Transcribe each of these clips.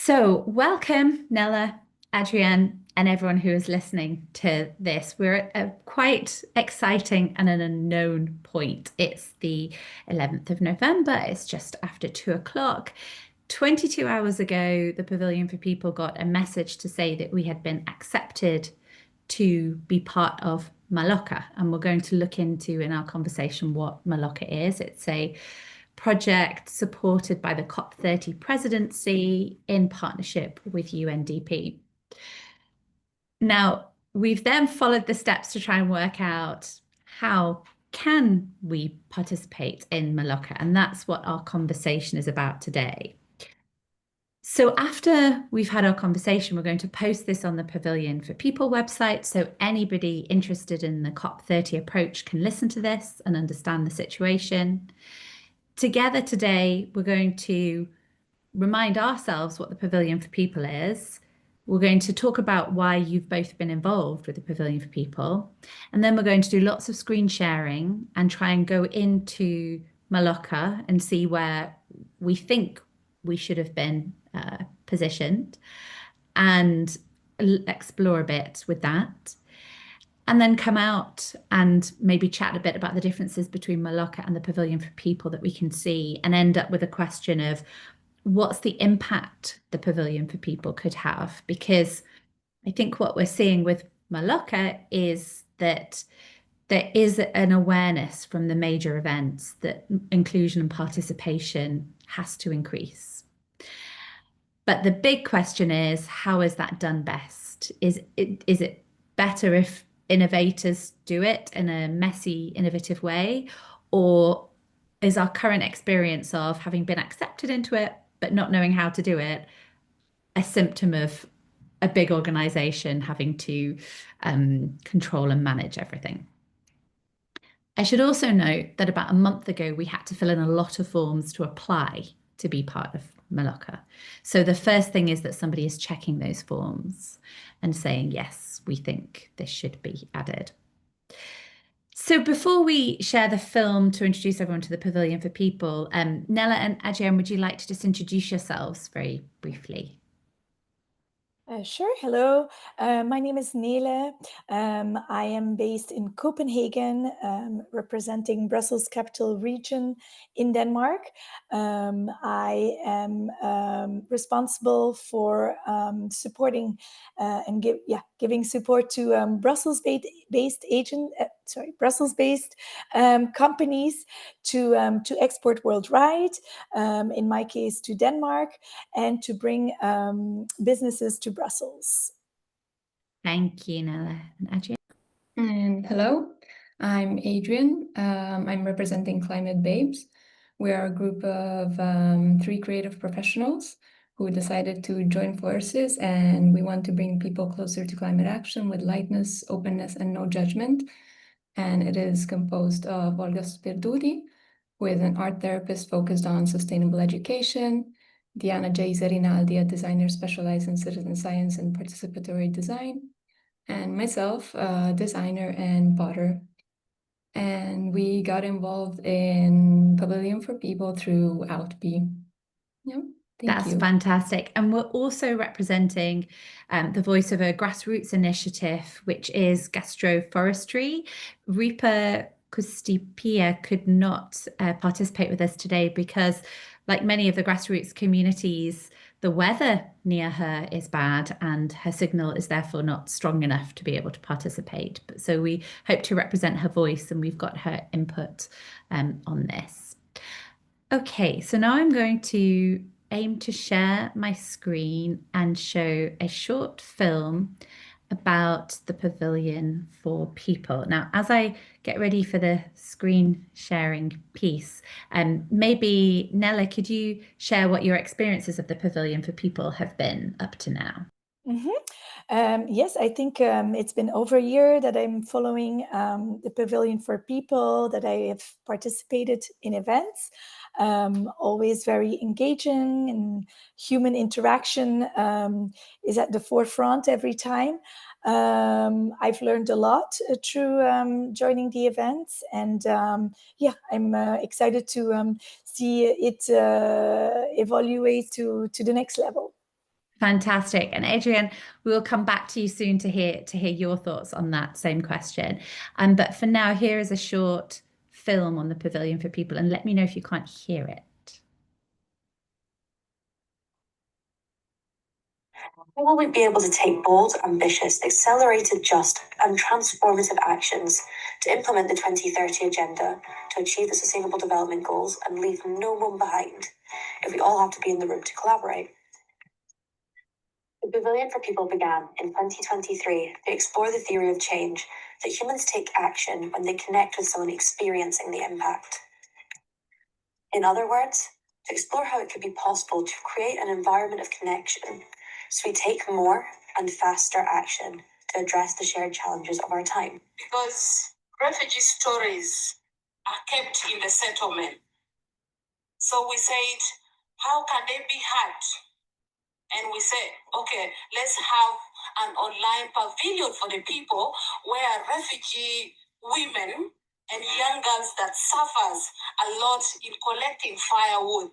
So, welcome, Nella, Adrienne, and everyone who is listening to this. We're at a quite exciting and an unknown point. It's the 11th of November, it's just after 2 o'clock. 22 hours ago, the Pavilion for People got a message to say that we had been accepted to be part of Maloca. And we're going to look into in our conversation what Maloca is. It's a project supported by the COP30 Presidency in partnership with UNDP. Now, we've then followed the steps to try and work out how can we participate in Maloca, and that's what our conversation is about today. So after we've had our conversation, we're going to post this on the Pavilion for People website so anybody interested in the COP30 approach can listen to this and understand the situation. Together today, we're going to remind ourselves what the Pavilion for People is. We're going to talk about why you've both been involved with the Pavilion for People. And then we're going to do lots of screen sharing and try and go into Maloca and see where we think we should have been positioned and explore a bit with that. And then come out and maybe chat a bit about the differences between Maloca and the Pavilion for People that we can see and end up with a question of what's the impact the Pavilion for People could have? Because I think what we're seeing with Maloca is that there is an awareness from the major events that inclusion and participation has to increase. But the big question is, how is that done best? Is it better if innovators do it in a messy, innovative way? Or is our current experience of having been accepted into it, but not knowing how to do it, a symptom of a big organization having to control and manage everything? I should also note that about a month ago, we had to fill in a lot of forms to apply to be part of Maloca. So the first thing is that somebody is checking those forms and saying, yes, we think this should be added. So before we share the film to introduce everyone to the Pavilion for People, Nella and Adrienne, would you like to just introduce yourselves very briefly? Sure. Hello. My name is Nele. I am based in Copenhagen, representing Brussels Capital Region in Denmark. I am responsible for supporting and giving support to Brussels-based companies to export worldwide. In my case, to Denmark, and to bring businesses to Brussels. Thank you, Nella and Adrienne. And hello, I'm Adrienne. I'm representing Climate Babes. We are a group of 3 creative professionals who decided to join forces, and we want to bring people closer to climate action with lightness, openness, and no judgment. And it is composed of Olga Spirduti, with an art therapist focused on sustainable education, Diana J. Zerinaldi, a designer specialized in citizen science and participatory design, and myself, a designer and potter. And we got involved in Pavilion for People through Outbe. Yeah, thank That's you. fantastic. And we're also representing the voice of a grassroots initiative, which is gastroforestry. Ripa Kustipia could not participate with us today because, like many of the grassroots communities, the weather near her is bad and her signal is therefore not strong enough to be able to participate. But so we hope to represent her voice and we've got her input on this. Okay, so now I'm going to aim to share my screen and show a short film about the Pavilion for People. Now, as I get ready for the screen sharing piece, maybe Nella, could you share what your experiences of the Pavilion for People have been up to now? Yes, I think it's been over a year that I'm following the Pavilion for People, that I have participated in events. Always very engaging, and human interaction is at the forefront every time. I've learned a lot through joining the events, and I'm excited to see it evaluate to the next level. Fantastic. And Adrian, we'll come back to you soon to hear your thoughts on that same question. But for now, here is a short film on the Pavilion for People, and let me know if you can't hear it. How will we be able to take bold, ambitious, accelerated, just, and transformative actions to implement the 2030 Agenda to achieve the Sustainable Development Goals and leave no one behind if we all have to be in the room to collaborate? The Pavilion for People began in 2023 to explore the theory of change, that humans take action when they connect with someone experiencing the impact. In other words, to explore how it could be possible to create an environment of connection so we take more and faster action to address the shared challenges of our time. Because refugee stories are kept in the settlement. So we said, how can they be heard? And we said, okay, let's have an online pavilion for the people where refugee women and young girls that suffers a lot in collecting firewood,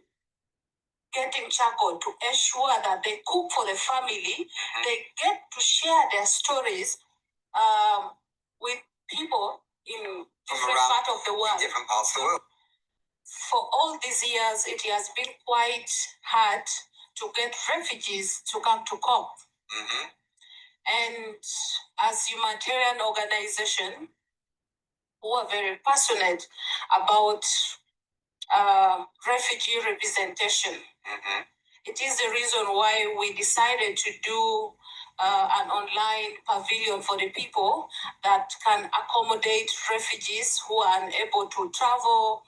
getting charcoal to ensure that they cook for the family, they get to share their stories with people in different parts of the world. Different parts of the world. For all these years, it has been quite hard to get refugees to come to COP. And as humanitarian organization who are very passionate about refugee representation, it is the reason why we decided to do an online pavilion for the people that can accommodate refugees who are unable to travel,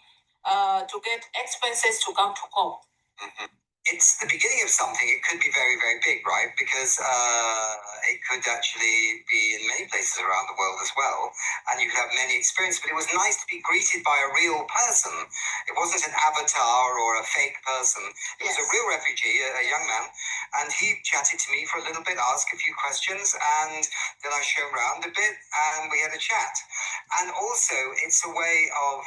to get expenses to come to COP. It's the beginning of something. It could be very, very big, right? Because it could actually be in many places around the world as well. And you could have many experiences. But it was nice to be greeted by a real person. It wasn't an avatar or a fake person. It was a real refugee, a young man. And he chatted to me for a little bit, asked a few questions. And then I showed around a bit and we had a chat. And also, it's a way of,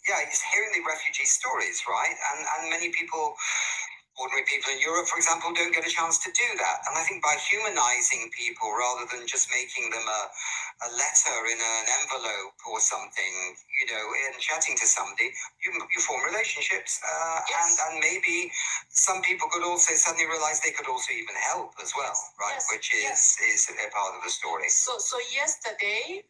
just hearing the refugee stories, right? And many people... Ordinary people in Europe, for example, don't get a chance to do that. And I think by humanizing people rather than just making them a letter in an envelope or something, and chatting to somebody, you form relationships. And maybe some people could also suddenly realize they could also even help as well, right? Yes. Which is a part of the story. So yesterday,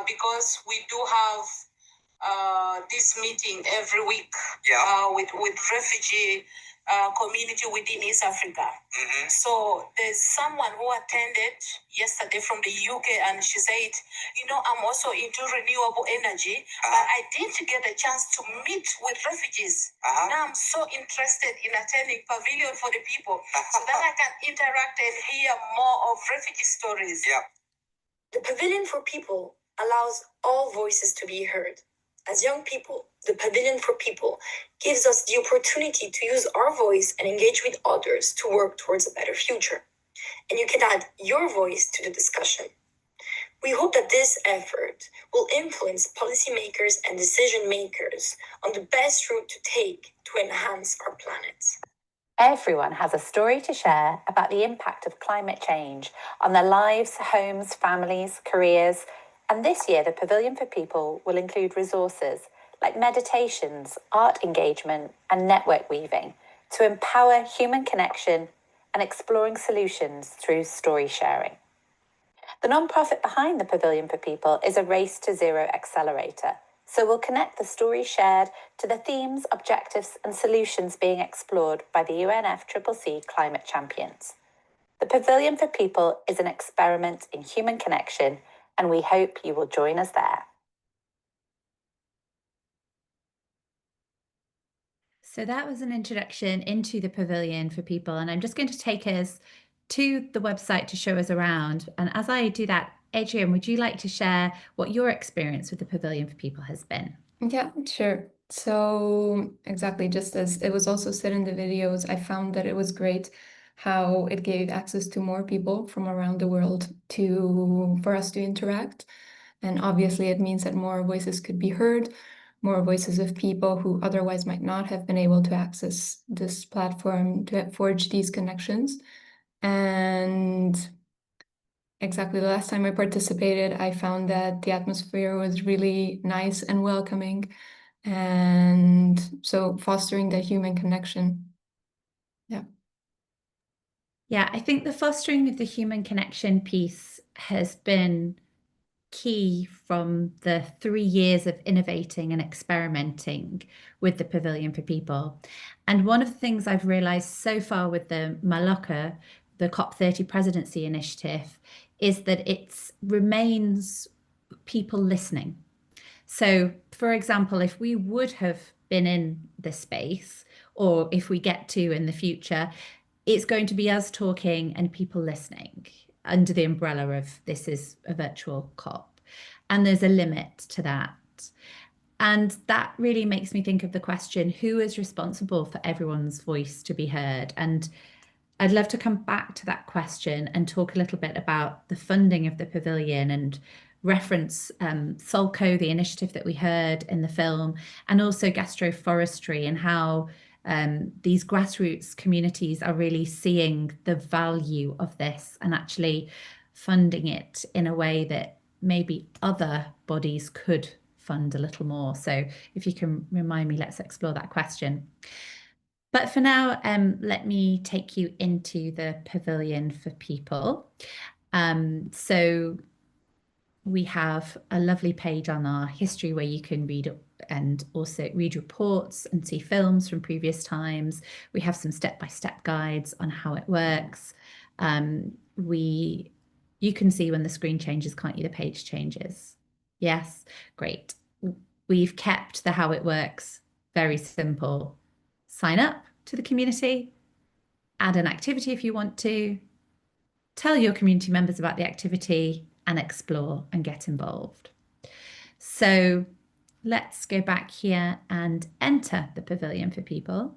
because we do have this meeting every week with refugee community within East Africa. So there's someone who attended yesterday from the UK and she said, I'm also into renewable energy, but I didn't get a chance to meet with refugees. Now I'm so interested in attending Pavilion for the People so that I can interact and hear more of refugee stories. The Pavilion for People allows all voices to be heard. As young people, the Pavilion for People gives us the opportunity to use our voice and engage with others to work towards a better future. And you can add your voice to the discussion. We hope that this effort will influence policymakers and decision makers on the best route to take to enhance our planet. Everyone has a story to share about the impact of climate change on their lives, homes, families, careers. And this year, the Pavilion for People will include resources like meditations, art engagement, and network weaving to empower human connection and exploring solutions through story sharing. The nonprofit behind the Pavilion for People is a Race to Zero accelerator, so we'll connect the stories shared to the themes, objectives, and solutions being explored by the UNFCCC Climate Champions. The Pavilion for People is an experiment in human connection, and we hope you will join us there. So that was an introduction into the Pavilion for People, and I'm just going to take us to the website to show us around. And as I do that, Adrian, would you like to share what your experience with the Pavilion for People has been? Yeah, sure. So exactly, just as it was also said in the videos, I found that it was great how it gave access to more people from around the world for us to interact. And obviously it means that more voices could be heard, more voices of people who otherwise might not have been able to access this platform to forge these connections. And exactly the last time I participated, I found that the atmosphere was really nice and welcoming. And so fostering the human connection. Yeah. Yeah, I think the fostering of the human connection piece has been key from the 3 years of innovating and experimenting with the Pavilion for People. And one of the things I've realized so far with the Maloca, the COP30 Presidency initiative, is that it remains people listening. So, for example, if we would have been in this space, or if we get to in the future, it's going to be us talking and people listening under the umbrella of this is a virtual COP. And there's a limit to that. And that really makes me think of the question, who is responsible for everyone's voice to be heard? And I'd love to come back to that question and talk a little bit about the funding of the pavilion and reference Solco, the initiative that we heard in the film, and also gastroforestry and how these grassroots communities are really seeing the value of this and actually funding it in a way that maybe other bodies could fund a little more. So if you can remind me, let's explore that question. But for now, let me take you into the Pavilion for People. So we have a lovely page on our history where you can read and also read reports and see films from previous times. We have some step-by-step guides on how it works. You can see when the screen changes, can't you? The page changes. Yes, great. We've kept the how it works very simple. Sign up to the community, add an activity if you want to, tell your community members about the activity, and explore and get involved. So let's go back here and enter the Pavilion for People.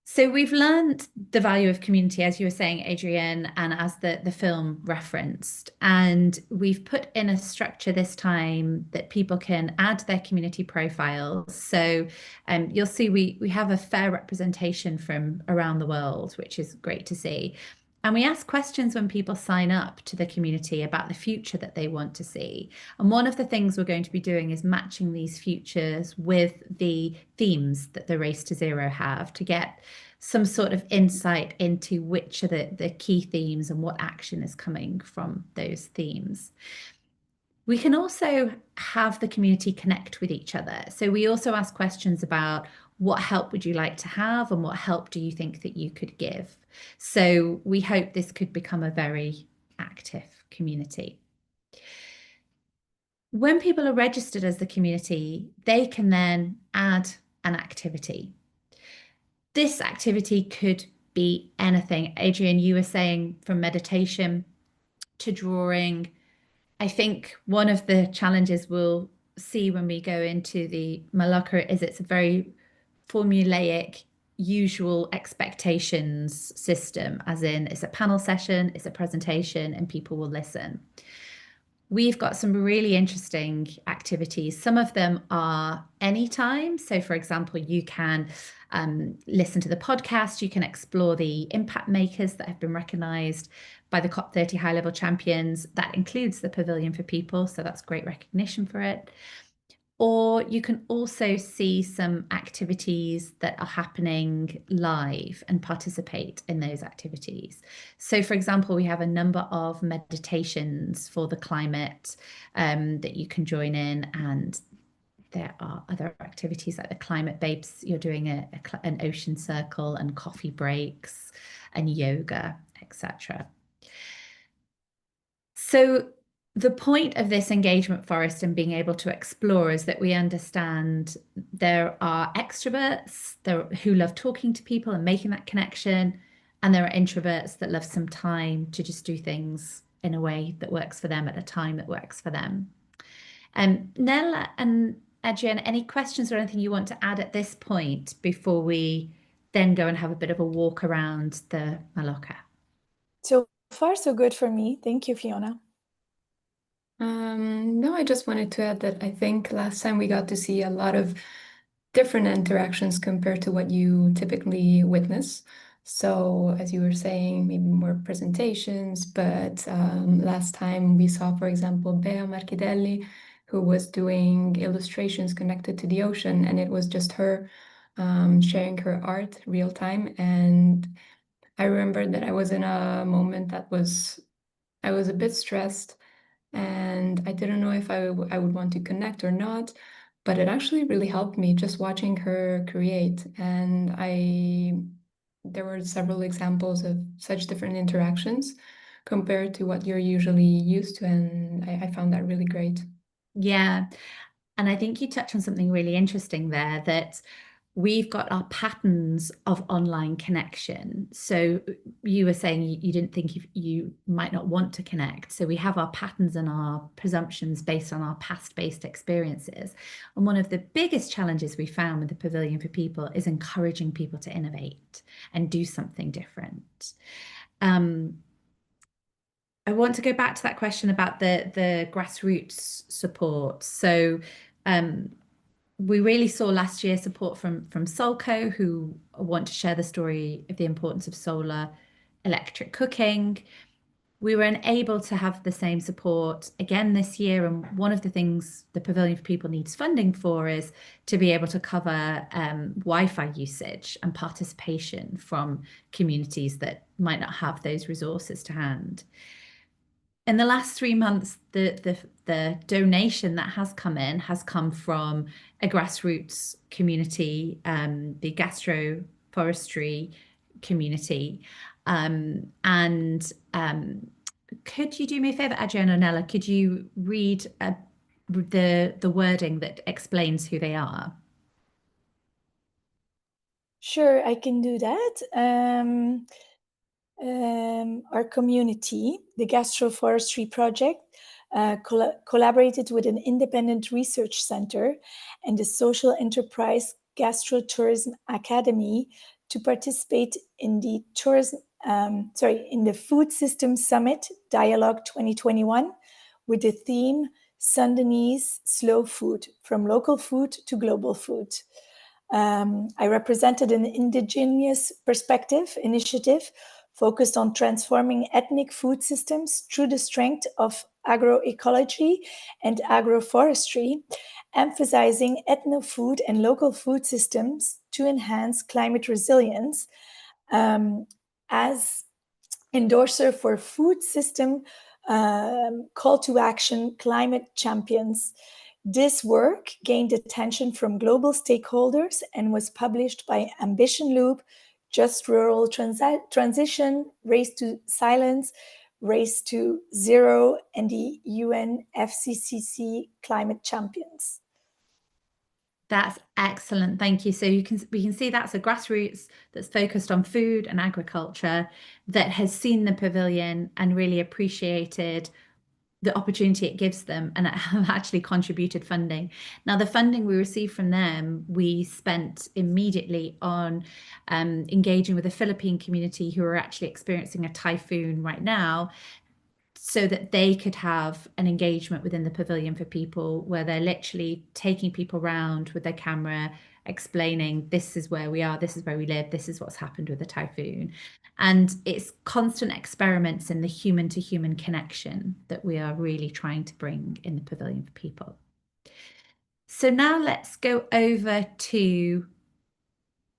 So we've learned the value of community, as you were saying, Adrienne, and as the film referenced. And we've put in a structure this time that people can add their community profiles. So you'll see we have a fair representation from around the world, which is great to see. And we ask questions when people sign up to the community about the future that they want to see. And one of the things we're going to be doing is matching these futures with the themes that the Race to Zero have to get some sort of insight into which are the key themes and what action is coming from those themes. We can also have the community connect with each other. So we also ask questions about what help would you like to have and what help do you think that you could give? So we hope this could become a very active community. When people are registered as the community, they can then add an activity. This activity could be anything. Adrienne, you were saying from meditation to drawing. I think one of the challenges we'll see when we go into the Maloca is it's a very formulaic, usual expectations system, as in it's a panel session, it's a presentation, and people will listen. We've got some really interesting activities. Some of them are anytime. So, for example, you can listen to the podcast, you can explore the impact makers that have been recognised by the COP30 high level champions. That includes the Pavilion for People. So, that's great recognition for it. Or you can also see some activities that are happening live and participate in those activities. So, for example, we have a number of meditations for the climate that you can join in, and there are other activities like the Climate Babes. You're doing an ocean circle and coffee breaks and yoga, etc. So the point of this engagement forest and being able to explore is that we understand there are extroverts who love talking to people and making that connection, and there are introverts that love some time to just do things in a way that works for them at a time that works for them. Nell and Adrienne, any questions or anything you want to add at this point before we then go and have a bit of a walk around the Maloca? So far, so good for me. Thank you, Fiona. No, I just wanted to add that I think last time we got to see a lot of different interactions compared to what you typically witness. So as you were saying, maybe more presentations, but last time we saw, for example, Bea Marchidelli, who was doing illustrations connected to the ocean, and it was just her sharing her art real time. And I remember that I was in a moment I was a bit stressed and I didn't know if I would want to connect or not, but it actually really helped me just watching her create. And there were several examples of such different interactions compared to what you're usually used to, and I found that really great. Yeah. And I think you touch on something really interesting there, that we've got our patterns of online connection. So you were saying you didn't think you might not want to connect. So we have our patterns and our presumptions based on our past-based experiences. And one of the biggest challenges we found with the Pavilion for People is encouraging people to innovate and do something different. I want to go back to that question about the grassroots support. So we really saw last year support from Solco, who want to share the story of the importance of solar electric cooking. We were unable to have the same support again this year, and one of the things the Pavilion for People needs funding for is to be able to cover Wi-Fi usage and participation from communities that might not have those resources to hand. In the last 3 months, the donation that has come in has come from a grassroots community, the gastroforestry community. And could you do me a favor, Adriana and Nella? Could you read the wording that explains who they are? Sure, I can do that. Our community, the Gastroforestry Project, collaborated with an independent research center and the social enterprise Gastrotourism Academy to participate in the in the Food System Summit Dialogue 2021 with the theme Sundanese Slow Food, from local food to global food. I represented an indigenous perspective initiative focused on transforming ethnic food systems through the strength of agroecology and agroforestry, emphasizing ethno-food and local food systems to enhance climate resilience. As endorser for food system call to action climate champions. This work gained attention from global stakeholders and was published by Ambition Loop, Just Rural Transition, Race to Silence, Race to Zero, and the UNFCCC Climate Champions. That's excellent. Thank you. So we can see that's a grassroots that's focused on food and agriculture that has seen the pavilion and really appreciated the opportunity it gives them and have actually contributed funding. Now, the funding we received from them, we spent immediately on engaging with the Philippine community who are actually experiencing a typhoon right now, so that they could have an engagement within the Pavilion for People where they're literally taking people around with their camera, explaining this is where we are, this is where we live, this is what's happened with the typhoon. And it's constant experiments in the human to human connection that we are really trying to bring in the Pavilion for People. So now let's go over to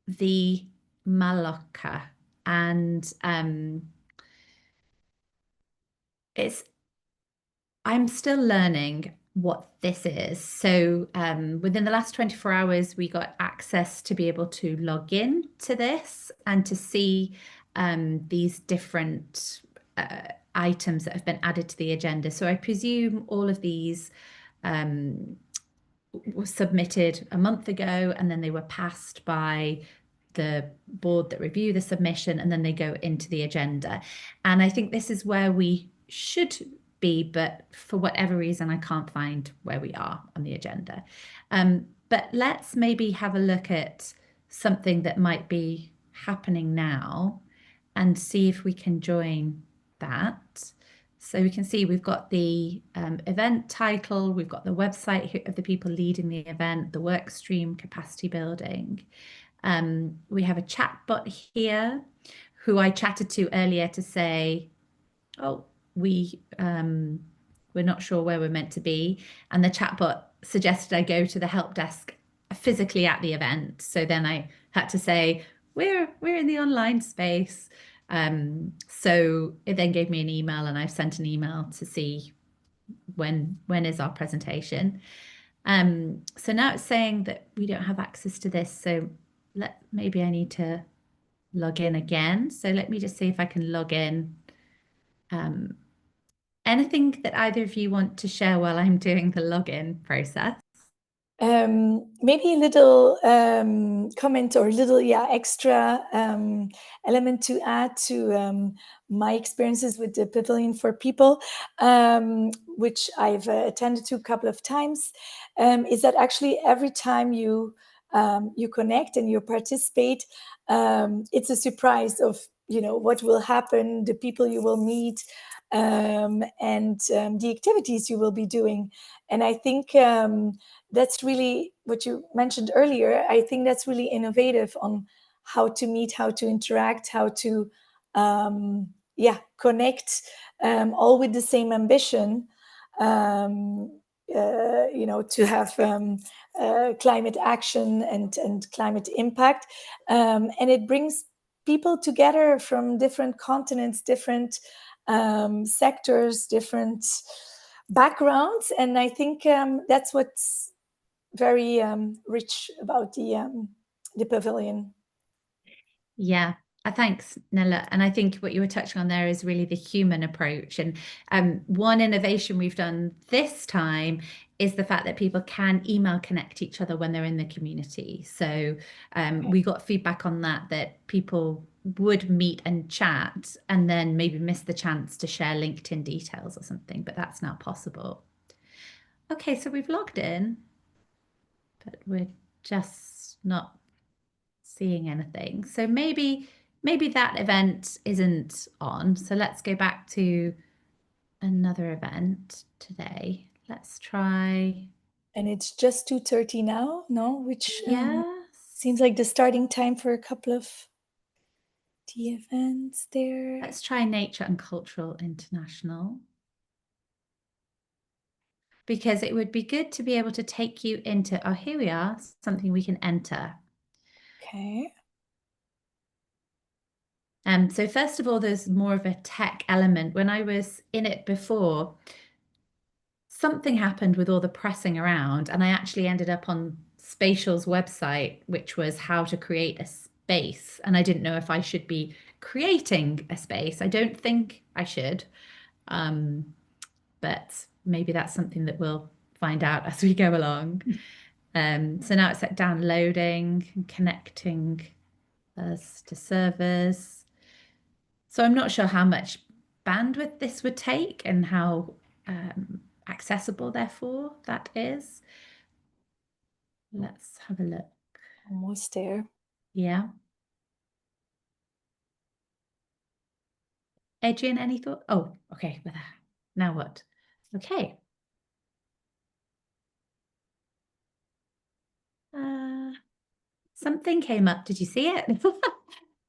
the Maloca, and I'm still learning what this is. So within the last 24 hours, we got access to be able to log in to this and to see these different items that have been added to the agenda. So I presume all of these were submitted a month ago, and then they were passed by the board that review the submission, and then they go into the agenda. And I think this is where we should be, but for whatever reason, I can't find where we are on the agenda. But let's maybe have a look at something that might be happening now and see if we can join that. So we can see we've got the event title, we've got the website of the people leading the event, the work stream, capacity building. We have a chat bot here who I chatted to earlier to say, oh, we're not sure where we're meant to be. And the chatbot suggested I go to the help desk physically at the event. So then I had to say, we're in the online space. So it then gave me an email, and I've sent an email to see when is our presentation. So now it's saying that we don't have access to this. So maybe I need to log in again. So let me just see if I can log in. Anything that either of you want to share while I'm doing the login process? Maybe a little comment or a little extra element to add to my experiences with the Pavilion for People, which I've attended to a couple of times, is that actually every time you connect and you participate, it's a surprise of what will happen, the people you will meet, and the activities you will be doing. And I think that's really what you mentioned earlier. I think that's really innovative on how to meet, how to interact, how to connect, all with the same ambition, to have climate action and climate impact. And it brings people together from different continents, different sectors, different backgrounds. And I think that's what's very rich about the pavilion. Yeah, thanks, Nella. And I think what you were touching on there is really the human approach. And one innovation we've done this time is the fact that people can email connect each other when they're in the community. So we got feedback on that people would meet and chat and then maybe miss the chance to share LinkedIn details or something, but that's now possible. Okay, so we've logged in, but we're just not seeing anything. So maybe that event isn't on. So let's go back to another event today. Let's try. And it's just 2:30 now, no? Which Yes. seems like the starting time for a couple of the events there. Let's try Nature and Cultural International. Because it would be good to be able to take you into, oh, here we are, something we can enter. Okay. So first of all, there's more of a tech element. When I was in it before, something happened with all the pressing around, and I actually ended up on Spatial's website, which was how to create a space. And I didn't know if I should be creating a space. I don't think I should, but maybe that's something that we'll find out as we go along. So now it's like downloading and connecting us to servers. So I'm not sure how much bandwidth this would take and how accessible, therefore, that is. Let's have a look. Almost there. Yeah. Adrian, any thought? Oh, okay. Now what? Okay. Something came up. Did you see it?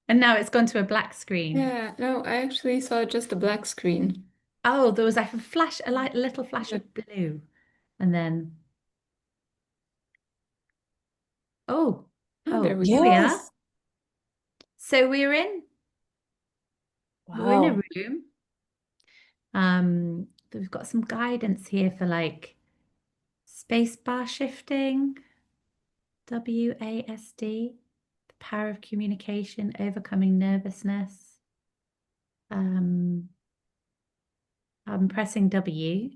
And now it's gone to a black screen. Yeah, no, I actually saw just a black screen. Oh, there was like a flash, a little flash of blue. And then, oh, there we here go. we are. So we're in a room. We've got some guidance here for like space bar shifting, WASD, the power of communication, overcoming nervousness. I'm pressing W.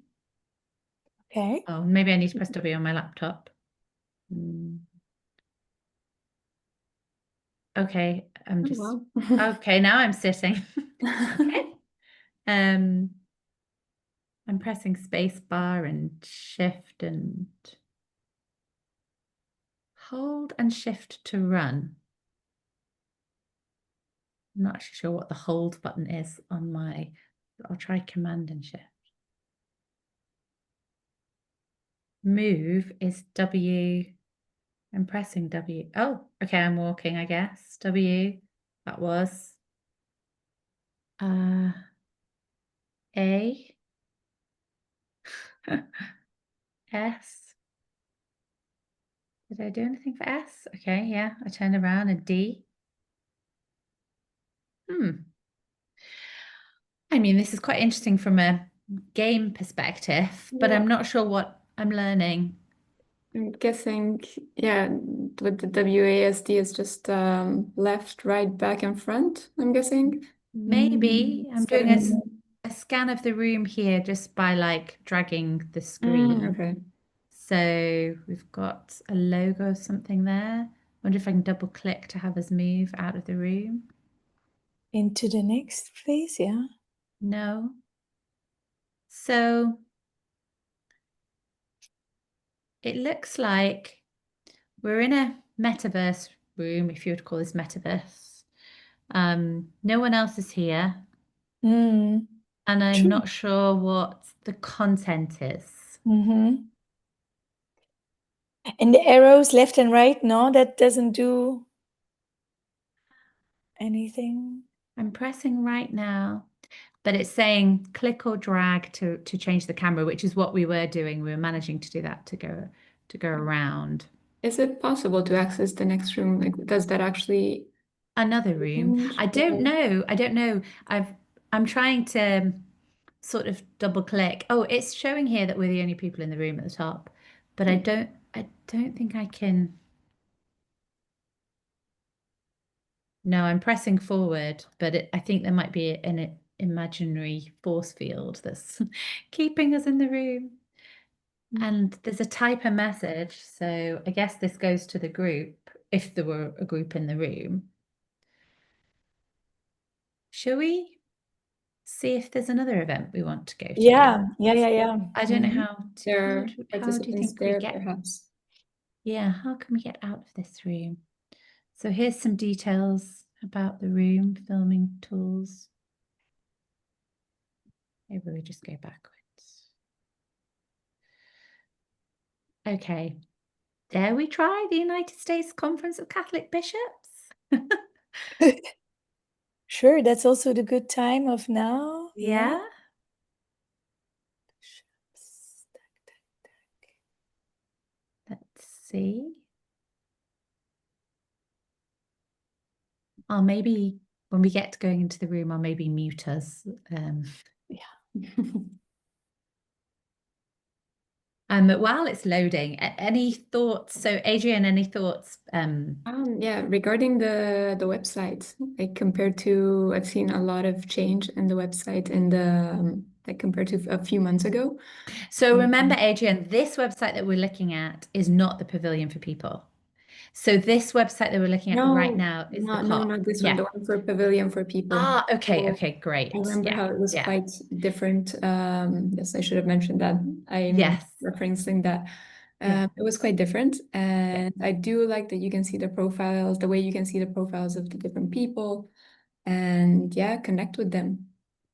Okay. Oh, maybe I need to press W on my laptop. Okay, I'm just okay. Now I'm sitting. Okay. I'm pressing space bar and shift and hold and shift to run. I'm not actually sure what the hold button is on my, I'll try command and shift. Move is W. I'm pressing W. Oh, okay, I'm walking, I guess. W, that was. A. S. Did I do anything for S? Okay, yeah, I turned around and D. I mean, this is quite interesting from a game perspective, but I'm not sure what I'm learning. I'm guessing, yeah, with the WASD is just left, right, back, and front, I'm guessing. Maybe I'm doing Seven. a scan of the room here just by like dragging the screen. Okay. So we've got a logo of something there. Wonder if I can double click to have us move out of the room. Into the next phase, yeah. No. So it looks like we're in a metaverse room, if you would call this metaverse. No one else is here, Mm. and I'm True. not sure what the content is. Mm-hmm. And the arrows left and right, no, that doesn't do anything. I'm pressing right now, but it's saying click or drag to change the camera, which is what we were doing. We were managing to do that to go around. Is it possible to access the next room? Like, does that actually Another room? change? I don't know. I don't know. I'm trying to sort of double click. Oh, it's showing here that we're the only people in the room at the top, but I don't think I can. No, I'm pressing forward, but I think there might be an imaginary force field that's keeping us in the room. And there's a type a message, so I guess this goes to the group if there were a group in the room. Shall we see if there's another event we want to go to? Yeah. I don't know Mhm. how There are how do you participants think we there, get? perhaps? Yeah, how can we get out of this room? So here's some details about the room, filming tools. Maybe we just go backwards. Okay, dare we try the United States Conference of Catholic Bishops? Sure, that's also the good time of now. Yeah. Let's see. I'll maybe, when we get to going into the room, I'll maybe mute us. While it's loading, any thoughts? So Adrian, any thoughts? Yeah, regarding the website, like compared to, I've seen a lot of change in the website and like compared to a few months ago. So remember, Adrian, this website that we're looking at is not the Pavilion for People. So this website that we're looking at right now is the COP. Not this one, the one for Pavilion for People. Ah, okay, So okay, great. I remember how it was quite different. Yes, I should have mentioned that. I'm referencing that. It was quite different, and I do like that you can see the profiles, the way you can see the profiles of the different people, and yeah, connect with them.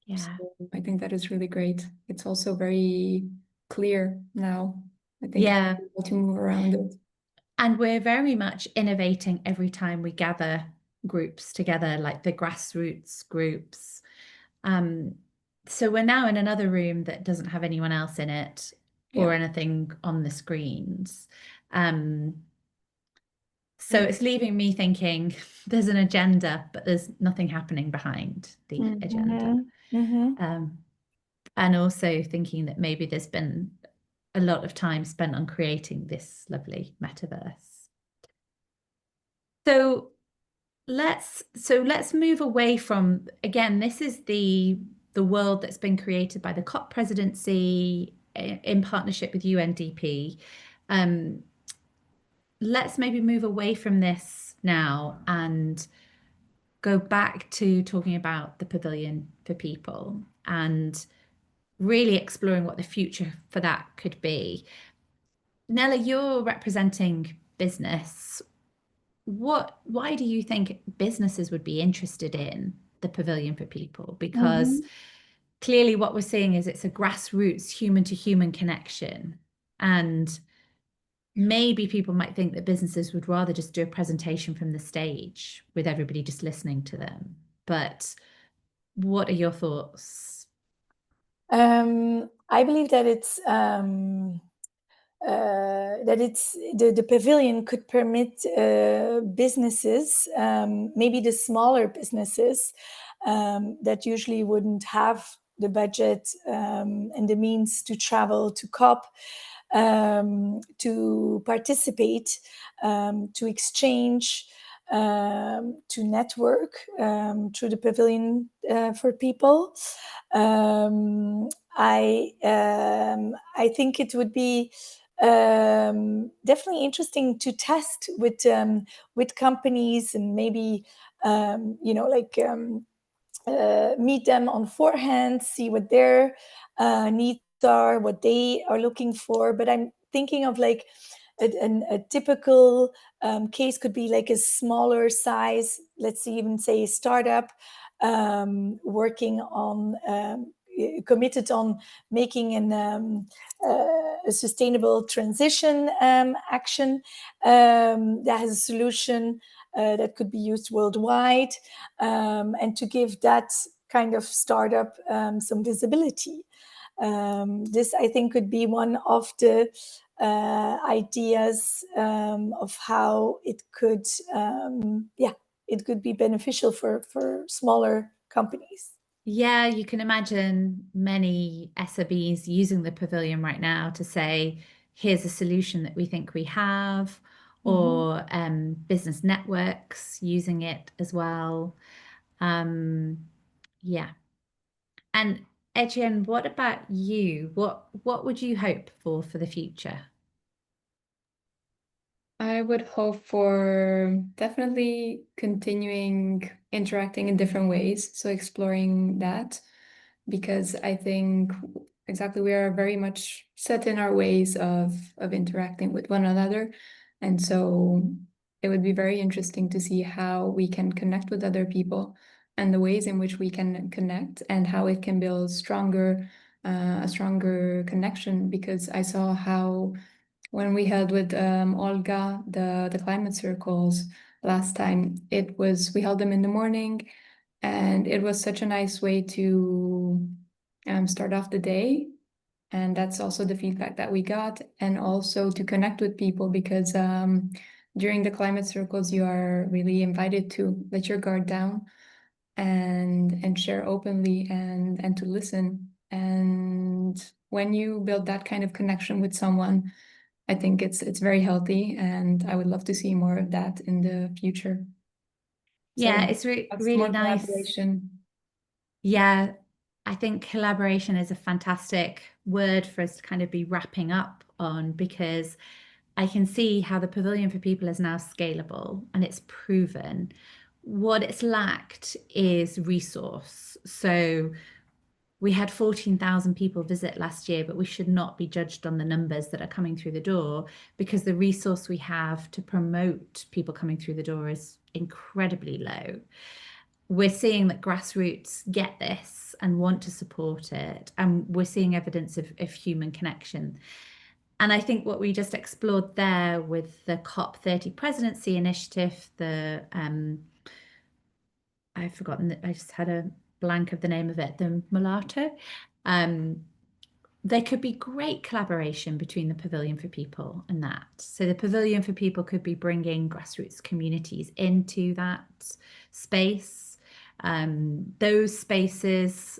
Yeah. So I think that is really great. It's also very clear now. I think able to move around it. And we're very much innovating every time we gather groups together, like the grassroots groups. So we're now in another room that doesn't have anyone else in it or anything on the screens. So it's leaving me thinking there's an agenda, but there's nothing happening behind the agenda. And also thinking that maybe there's been a lot of time spent on creating this lovely metaverse. So let's move away from, again, this is the world that's been created by the COP presidency in partnership with UNDP. Let's maybe move away from this now and go back to talking about the Pavilion for People and really exploring what the future for that could be. Nella, you're representing business. Why do you think businesses would be interested in the Pavilion for People? Because clearly what we're seeing is it's a grassroots human to human connection. And maybe people might think that businesses would rather just do a presentation from the stage with everybody just listening to them. But what are your thoughts? I believe that it's the pavilion could permit businesses, maybe the smaller businesses that usually wouldn't have the budget and the means to travel to COP, to participate, to exchange, to network through the pavilion for people. I think it would be definitely interesting to test with companies and maybe meet them on forehand, see what their needs are, what they are looking for. But I'm thinking of like a typical case could be like a smaller size, let's even say a startup working on committed on making a sustainable transition action that has a solution that could be used worldwide, and to give that kind of startup some visibility. This, I think, could be one of the ideas of how it could, it could be beneficial for smaller companies. Yeah, you can imagine many SMEs using the pavilion right now to say, here's a solution that we think we have, or business networks using it as well. Yeah. And Etienne, what about you? What would you hope for the future? I would hope for definitely continuing interacting in different ways, so exploring that, because I think exactly we are very much set in our ways of interacting with one another, and so it would be very interesting to see how we can connect with other people and the ways in which we can connect and how it can build a stronger connection, because I saw how when we held with Olga the climate circles last time, we held them in the morning, and it was such a nice way to start off the day. And that's also the feedback that we got, and also to connect with people, because during the climate circles, you are really invited to let your guard down and share openly and to listen. And when you build that kind of connection with someone, I think it's very healthy, and I would love to see more of that in the future. Yeah, So it's that's really more nice. collaboration. Yeah, I think collaboration is a fantastic word for us to kind of be wrapping up on, because I can see how the Pavilion for People is now scalable and it's proven. What it's lacked is resource. So we had 14,000 people visit last year, but we should not be judged on the numbers that are coming through the door, because the resource we have to promote people coming through the door is incredibly low. We're seeing that grassroots get this and want to support it, and we're seeing evidence of human connection. And I think what we just explored there with the COP30 presidency initiative, I've forgotten that, I just had a blank of the name of it, the Maloca. There could be great collaboration between the Pavilion for People and that. So the Pavilion for People could be bringing grassroots communities into that space. Those spaces,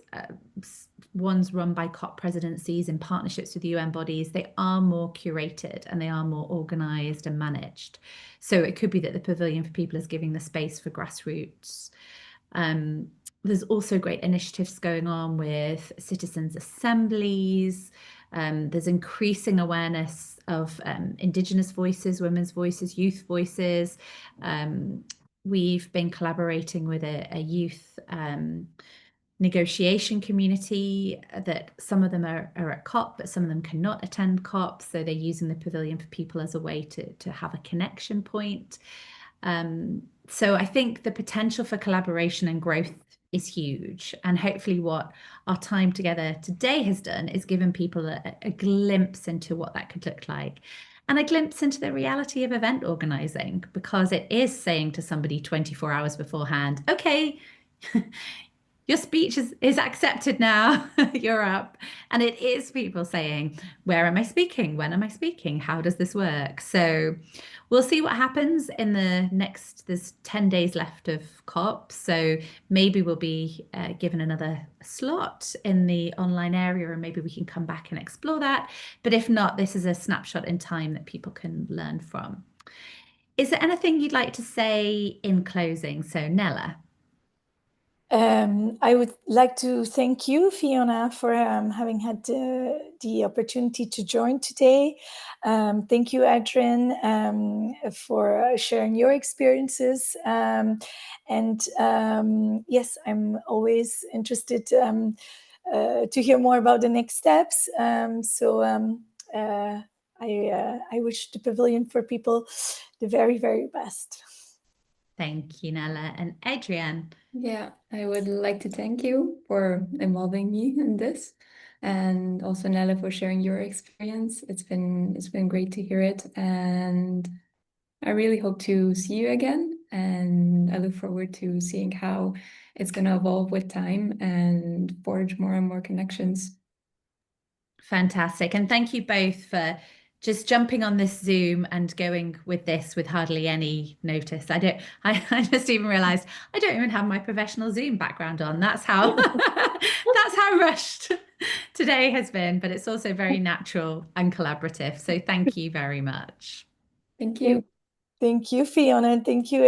ones run by COP presidencies in partnerships with UN bodies, they are more curated and they are more organized and managed. So it could be that the Pavilion for People is giving the space for grassroots. There's also great initiatives going on with citizens' assemblies. There's increasing awareness of Indigenous voices, women's voices, youth voices. We've been collaborating with a youth negotiation community that some of them are at COP, but some of them cannot attend COP. So they're using the Pavilion for People as a way to have a connection point. So I think the potential for collaboration and growth is huge. And hopefully what our time together today has done is given people a glimpse into what that could look like. and a glimpse into the reality of event organizing, because it is saying to somebody 24 hours beforehand, okay, your speech is accepted now. You're up. And it is people saying, where am I speaking? When am I speaking? How does this work? So we'll see what happens in the next, there's 10 days left of COP. So maybe we'll be given another slot in the online area, and maybe we can come back and explore that. But if not, this is a snapshot in time that people can learn from. Is there anything you'd like to say in closing? So Nella. I would like to thank you, Fiona, for having had the opportunity to join today. Thank you, Adrian, for sharing your experiences. Yes, I'm always interested to hear more about the next steps. I wish the Pavilion for People the very, very best. Thank you, Nella. And Adrian. Yeah, I would like to thank you for involving me in this, and also Nella for sharing your experience. It's been great to hear it, and I really hope to see you again. And I look forward to seeing how it's going to evolve with time and forge more and more connections. Fantastic. And thank you both for just jumping on this Zoom and going with this with hardly any notice. I just even realized I don't even have my professional Zoom background on. That's how that's how rushed today has been, but it's also very natural and collaborative. So thank you very much. Thank you. Thank you, Fiona. Thank you,